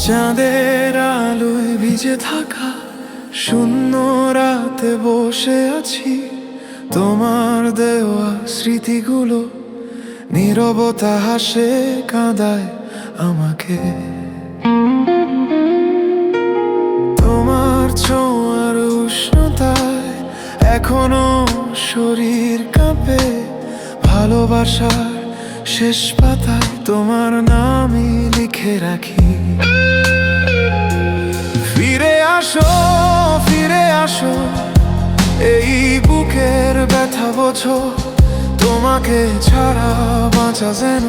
চাঁদের আলোয় ভিজে থাকা শূন্য রাতে বসে আছি, তোমার দেওয়া স্মৃতিগুলো নীরবতা হাসে কাঁদায় আমাকে। তোমার ছোঁয়ার উষ্ণতায় এখনো শরীর কাঁপে, ভালোবাসার শেষ পাতায় তোমার নামই লিখে রাখি। ফিরে আসো, ফিরে আসো, এই বুকের ব্যথা বোঝো, তোমাকে ছাড়া বাঁচা যেন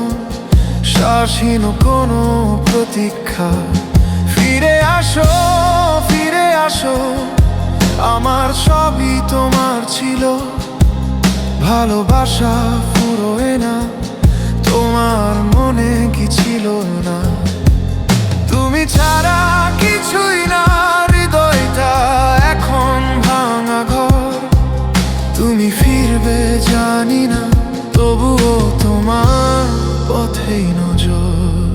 শ্বাসহীন কোনো প্রতীক্ষা। ফিরে আসো, ফিরে আসো, আমার সবই তোমার ছিল, ভালোবাসা ফুরোয় না, তোমার মনে কি ছিল না? তুমি ছাড়া কিছুই না, হৃদয়টা এখন ভাঙা ঘর। তুমি ফিরবে জানি না, তবুও তোমার পথেই নজর।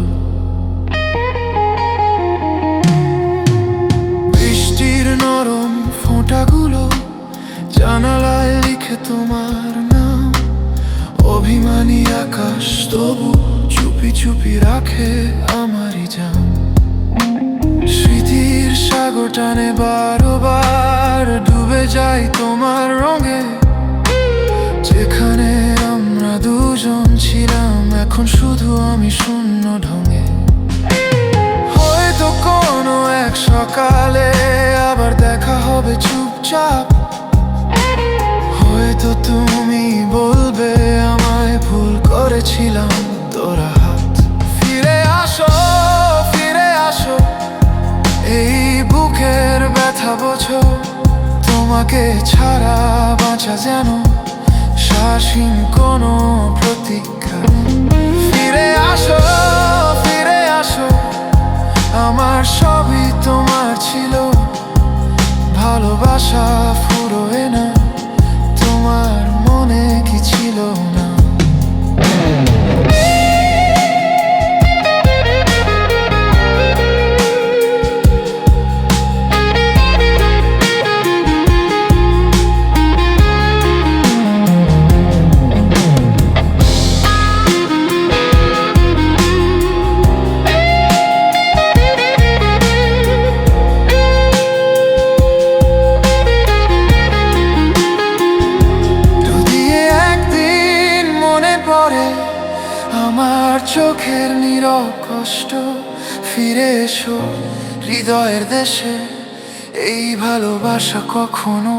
বৃষ্টির নরম ফোঁটাগুলো জানালায় লিখে তোমার নাম, অভিমানী আকাশ তবু চুপি চুপি রাখে আমারই জান। স্মৃতির সাগর টানে বারবার ডুবে যাই তোমার রঙে, যেখানে আমরা দুজন ছিলাম এখন শুধু আমি শূন্য ঢঙে। হয়তো কোনো এক সকালে আবার দেখা হবে চুপচাপ, হয়তো তুমি বলবে আমায় ভুল করেছিলাম তোরা হাত। ফিরে আসো, ফিরে আসো, এই বুকের ব্যথা বোঝো, তোমাকে ছাড়া বাঁচা যেন শ্বাসহীন কোনো প্রতীক্ষা। ফিরে আসো, ফিরে আসো, আমার সবই তোমার ছিল, ভালোবাসা ফুরোয় না, তোমার মনে কি ছিল না? আমার চোখের নীরব কষ্ট, ফিরে এসো হৃদয়ের দেশে, এই ভালোবাসা কখনো